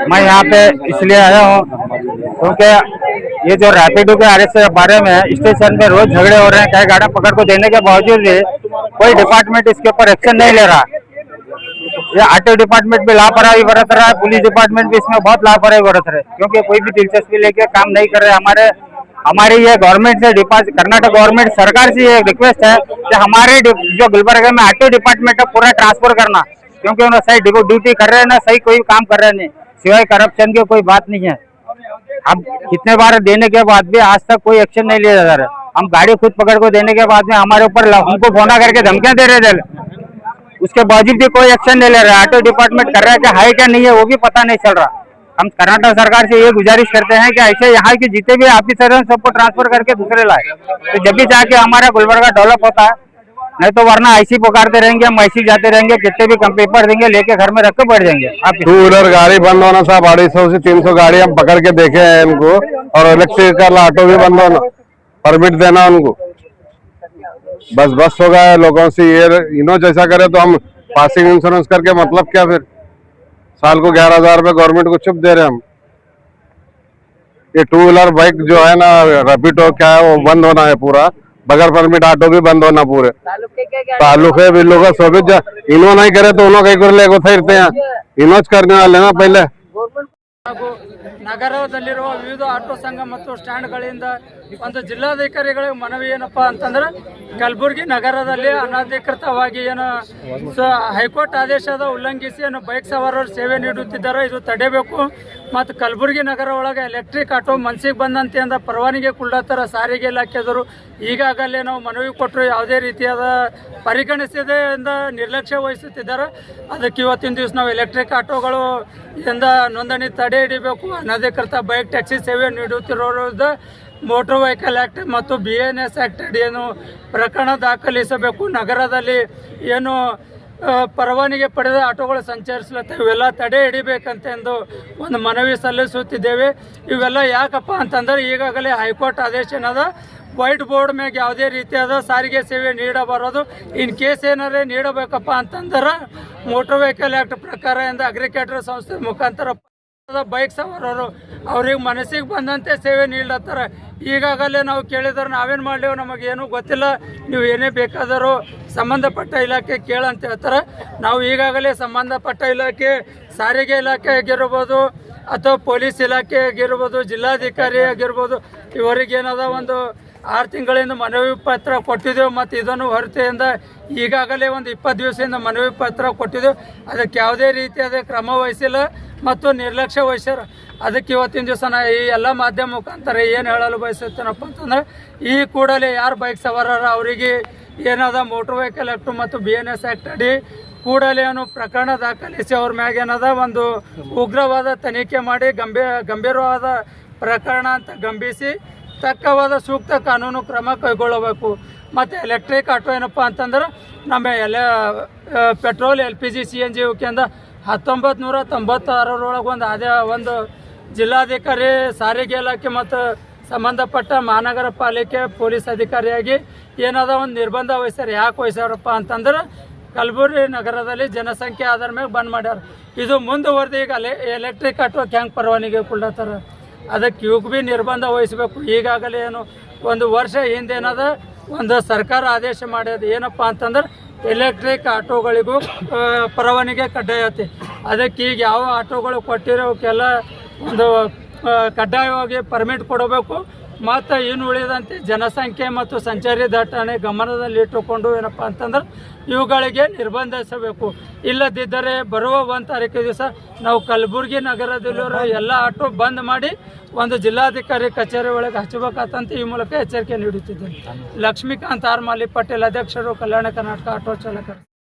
मैं यहाँ पे इसलिए आया हूँ क्योंकि ये जो रैपिडो के आर के बारे में स्टेशन पे रोज झगड़े हो रहे हैं। कई गाड़ी पकड़ को देने के बावजूद भी कोई डिपार्टमेंट इसके ऊपर एक्शन नहीं ले रहा। ये ऑटो डिपार्टमेंट भी लापरवाही बरत रहा है, पुलिस डिपार्टमेंट भी इसमें बहुत लापरवाही बरत रहे, क्योंकि कोई भी दिलचस्पी लेके काम नहीं कर रहे। हमारी ये गवर्नमेंट से कर्नाटक गवर्नमेंट सरकार से ये रिक्वेस्ट है कि हमारे जो गुलबर्गा में ऑटो डिपार्टमेंट है पूरा ट्रांसफर करना, क्योंकि उन्हें सही ड्यूटी कर रहे हैं ना, सही कोई काम कर रहे नहीं, सिवाय करप्शन की कोई बात नहीं है। अब कितने बार देने के बाद भी आज तक कोई एक्शन नहीं लिया जा रहा है। हम गाड़ी खुद पकड़ को देने के बाद में हमारे ऊपर हमको फोन करके धमकियां दे रहे थे, उसके बावजूद भी कोई एक्शन नहीं ले रहा है। ऑटो डिपार्टमेंट कर रहा है कि है क्या नहीं है वो भी पता नहीं चल रहा। हम कर्नाटक सरकार से ये गुजारिश करते हैं कि ऐसे यहाँ के जितने भी ऑफिसर हैं सबको ट्रांसफर करके दूसरे लाए, तो जब भी जाके हमारा गुलबर्गा डेवलप होता है। नहीं तो वरना ऐसी पुकारते रहेंगे, हम ऐसी जाते रहेंगे, कितने भी कम पेपर देंगे लेके घर में रख के बैठ जाएंगे। अब 2 व्हीलर गाड़ी बंद होना साहब, 250 से 300 गाड़ी हम पकड़ के देखे हैं इनको, और इलेक्ट्रिकल ऑटो भी बंद होना, परमिट देना उनको। बस हो गया लोगों से। ये इनो जैसा करे तो हम पासिंग इंश्योरेंस करके मतलब क्या, फिर साल को 11,000 रुपये गवर्नमेंट को चुप दे रहे हम। ये 2 व्हीलर बाइक जो है ना, रैपिडो क्या है वो बंद होना है पूरा, बगैर परमिट ऑटो भी बंद होना पूरे तालुके बिल्लो का सभी। इनो नहीं करे तो उन्होंने कई ले इरते हैं, इनोज करने वाले ना पहले। ನಗರದಲ್ಲಿರುವ ವಿವಿಧ ಆಟೋ ಸಂಘ ಮತ್ತು ಸ್ಟ್ಯಾಂಡ್ಗಳಿಂದ ಒಂದು ಜಿಲ್ಲಾಧಿಕಾರಿಗಳಿಗೆ ಮನವಿ ಏನಪ್ಪಾ ಅಂತಂದ್ರೆ, ಕಲಬುರಗಿ ನಗರದಲ್ಲಿ ಅನಧಿಕೃತವಾಗಿ ಏನು ಹೈಕೋರ್ಟ್ ಆದೇಶದ ಉಲ್ಲಂಘಿಸಿ ಏನು ಬೈಕ್ ಸವಾರರು ಸೇವೆ ನೀಡುತ್ತಿದ್ದಾರೆ, ಇದು ತಡೆಯಬೇಕು. ಮತ್ತು ಕಲಬುರಗಿ ನಗರ ಒಳಗೆ ಎಲೆಕ್ಟ್ರಿಕ್ ಆಟೋ ಮನಸ್ಸಿಗೆ ಬಂದಂತೆ ಅಂದ ಪರವಾನಗಿ ಕುಳ್ಳತ್ತರ ಸಾರಿಗೆ ಇಲಾಖೆದವರು ಈಗಾಗಲೇ ನಾವು ಮನವಿ ಕೊಟ್ಟರು, ಯಾವುದೇ ರೀತಿಯಾದ ಪರಿಗಣಿಸದೆ ನಿರ್ಲಕ್ಷ್ಯ ವಹಿಸುತ್ತಿದ್ದಾರೆ. ಅದಕ್ಕೆ ಇವತ್ತಿನ ದಿವಸ ನಾವು ಎಲೆಕ್ಟ್ರಿಕ್ ಆಟೋಗಳು ಇಂದ ನೋಂದಣಿ ತಡೆ ಹಿಡಿಬೇಕು. ಅನಧಿಕೃತ ಬೈಕ್ ಟ್ಯಾಕ್ಸಿ ಸೇವೆ ನೀಡುತ್ತಿರೋದು ಮೋಟಾರ್ ವೆಹಿಕಲ್ ಆ್ಯಕ್ಟ್ ಮತ್ತು BNS ಆ್ಯಕ್ಟ್ ಅಡಿ ಏನು ಪ್ರಕರಣ ದಾಖಲಿಸಬೇಕು. ನಗರದಲ್ಲಿ ಏನು ಪರವಾನಗಿ ಪಡೆದ ಆಟೋಗಳು ಸಂಚರಿಸಲತ್ತ ಇವೆಲ್ಲ ತಡೆ ಹಿಡಿಬೇಕಂತೆಂದು ಒಂದು ಮನವಿ ಸಲ್ಲಿಸುತ್ತಿದ್ದೇವೆ. ಇವೆಲ್ಲ ಯಾಕಪ್ಪ ಅಂತಂದ್ರೆ, ಈಗಾಗಲೇ ಹೈಕೋರ್ಟ್ ಆದೇಶ ಏನದ, ವೈಟ್ ಬೋರ್ಡ್ ಮ್ಯಾಗ ಯಾವುದೇ ರೀತಿಯಾದ ಸಾರಿಗೆ ಸೇವೆ ನೀಡಬಾರದು. ಇನ್ ಕೇಸ್ ಏನಾರೇ ನೀಡಬೇಕಪ್ಪ ಅಂತಂದ್ರೆ ಮೋಟಾರ್ ವೆಹಿಕಲ್ ಆ್ಯಕ್ಟ್ ಪ್ರಕಾರ ಎಂದು ಅಗ್ರಿಕಲ್ಚರ್ ಸಂಸ್ಥೆ ಮುಖಾಂತರ ಬೈಕ್ ಸವಾರರು ಅವ್ರಿಗೆ ಮನಸ್ಸಿಗೆ ಬಂದಂತೆ ಸೇವೆ ನೀಡತ್ತಾರೆ. ಈಗಾಗಲೇ ನಾವು ಕೇಳಿದ್ರೆ ನಾವೇನು ಮಾಡಲಿವು, ನಮಗೇನು ಗೊತ್ತಿಲ್ಲ, ನೀವು ಏನೇ ಬೇಕಾದರೂ ಸಂಬಂಧಪಟ್ಟ ಇಲಾಖೆ ಕೇಳಂತ ಹೇಳ್ತಾರೆ. ನಾವು ಈಗಾಗಲೇ ಸಂಬಂಧಪಟ್ಟ ಇಲಾಖೆ, ಸಾರಿಗೆ ಇಲಾಖೆ ಆಗಿರ್ಬೋದು ಅಥವಾ ಪೊಲೀಸ್ ಇಲಾಖೆ ಆಗಿರ್ಬೋದು, ಜಿಲ್ಲಾಧಿಕಾರಿ ಆಗಿರ್ಬೋದು, ಇವರಿಗೇನದ ಒಂದು 6 ತಿಂಗಳಿಂದ ಮನವಿ ಪತ್ರ ಕೊಟ್ಟಿದ್ದೆವು. ಮತ್ತು ಇದನ್ನು ಹೊರತೆಯಿಂದ ಈಗಾಗಲೇ ಒಂದು 20 ದಿವಸದಿಂದ ಮನವಿ ಪತ್ರ ಕೊಟ್ಟಿದ್ದೆವು. ಅದಕ್ಕೆ ಯಾವುದೇ ರೀತಿಯಾದ ಕ್ರಮ ವಹಿಸಿಲ್ಲ ಮತ್ತು ನಿರ್ಲಕ್ಷ್ಯ ವಹಿಸ್ಯಾರ. ಅದಕ್ಕೆ ಇವತ್ತಿನ ದಿವಸ ನಾ ಈ ಎಲ್ಲ ಮಾಧ್ಯಮ ಮುಖಾಂತರ ಏನು ಹೇಳಲು ಬಯಸುತ್ತೇನಪ್ಪ ಅಂತಂದ್ರೆ, ಈ ಕೂಡಲೇ ಯಾರು ಬೈಕ್ ಸವಾರರ ಅವರಿಗೆ ಏನದ ಮೋಟಾರ್ ವೆಹಿಕಲ್ ಆ್ಯಕ್ಟ್ ಮತ್ತು BNS ಆ್ಯಕ್ಟ್ ಅಡಿ ಕೂಡಲೇ ಪ್ರಕರಣ ದಾಖಲಿಸಿ ಅವ್ರ ಮ್ಯಾಗ ಏನದ ಒಂದು ಉಗ್ರವಾದ ತನಿಖೆ ಮಾಡಿ ಗಂಭೀರವಾದ ಪ್ರಕರಣ ಅಂತ ಗಂಭೀರಿಸಿ ತಕ್ಕವಾದ ಸೂಕ್ತ ಕಾನೂನು ಕ್ರಮ ಕೈಗೊಳ್ಳಬೇಕು. ಮತ್ತು ಎಲೆಕ್ಟ್ರಿಕ್ ಆಟೋ ಏನಪ್ಪ ಅಂತಂದ್ರೆ, ನಮ್ಮ ಪೆಟ್ರೋಲ್ LPG CNG ಇವಕ್ಕಿಂದ 1996 ಒಂದು ಜಿಲ್ಲಾಧಿಕಾರಿ, ಸಾರಿಗೆ ಇಲಾಖೆ ಮತ್ತು ಸಂಬಂಧಪಟ್ಟ ಮಹಾನಗರ ಪಾಲಿಕೆ ಪೊಲೀಸ್ ಅಧಿಕಾರಿಯಾಗಿ ಏನದ ಒಂದು ನಿರ್ಬಂಧ ವಹಿಸ್ಯಾರ. ಯಾಕೆ ವಹಿಸ್ಯಾರಪ್ಪ ಅಂತಂದ್ರೆ, ಕಲಬುರಗಿ ನಗರದಲ್ಲಿ ಜನಸಂಖ್ಯೆ ಆಧಾರ ಮೇಲೆ ಬಂದ್ ಮಾಡ್ಯಾರ. ಇದು ಮುಂದುವರೆದು ಈಗ ಎಲೆಕ್ಟ್ರಿಕ್ ಆಟೋಕ್ಕೆ ಹೆಂಗೆ ಪರವಾನಗಿ ಕೊಡ್ಲತ್ತಾರ, ಅದಕ್ಕೆ ಇವಾಗ ಭೀ ನಿರ್ಬಂಧ ವಹಿಸಬೇಕು. ಈಗಾಗಲೇ ಒಂದು ವರ್ಷ ಹಿಂದೇನದ ಒಂದು ಸರ್ಕಾರ ಆದೇಶ ಮಾಡ್ಯದ, ಏನಪ್ಪ ಅಂತಂದ್ರೆ ಎಲೆಕ್ಟ್ರಿಕ್ ಆಟೋಗಳಿಗೂ ಪರವಾನಗಿ ಕಡ್ಡಾಯ ಐತಿ. ಅದಕ್ಕೆ ಈಗ ಯಾವ ಆಟೋಗಳು ಕೊಟ್ಟಿರೋಕ್ಕೆಲ್ಲ ಒಂದು ಕಡ್ಡಾಯವಾಗಿ ಪರ್ಮಿಟ್ ಕೊಡಬೇಕು. ಮತ್ತು ಇನ್ನು ಉಳಿದಂತೆ ಜನಸಂಖ್ಯೆ ಮತ್ತು ಸಂಚಾರಿ ದಟ್ಟಣೆ ಗಮನದಲ್ಲಿಟ್ಟುಕೊಂಡು ಏನಪ್ಪ ಅಂತಂದ್ರೆ ಇವುಗಳಿಗೆ ನಿರ್ಬಂಧಿಸಬೇಕು. ಇಲ್ಲದಿದ್ದರೆ ಬರುವ 1 ತಾರೀಕು ದಿವಸ ನಾವು ಕಲಬುರಗಿ ನಗರದಲ್ಲಿರೋ ಎಲ್ಲ ಆಟೋ ಬಂದ್ ಮಾಡಿ ಒಂದು ಜಿಲ್ಲಾಧಿಕಾರಿ ಕಚೇರಿ ಒಳಗೆ ಹಚ್ಚಬೇಕಂತ ಈ ಮೂಲಕ ಎಚ್ಚರಿಕೆ ನೀಡುತ್ತಿದ್ದೇನೆ. ಲಕ್ಷ್ಮೀಕಾಂತ್ ಆರ್ ಮಾಲಿ ಪಟೇಲ್, ಅಧ್ಯಕ್ಷರು, ಕಲ್ಯಾಣ ಕರ್ನಾಟಕ ಆಟೋ ಚಾಲಕರು.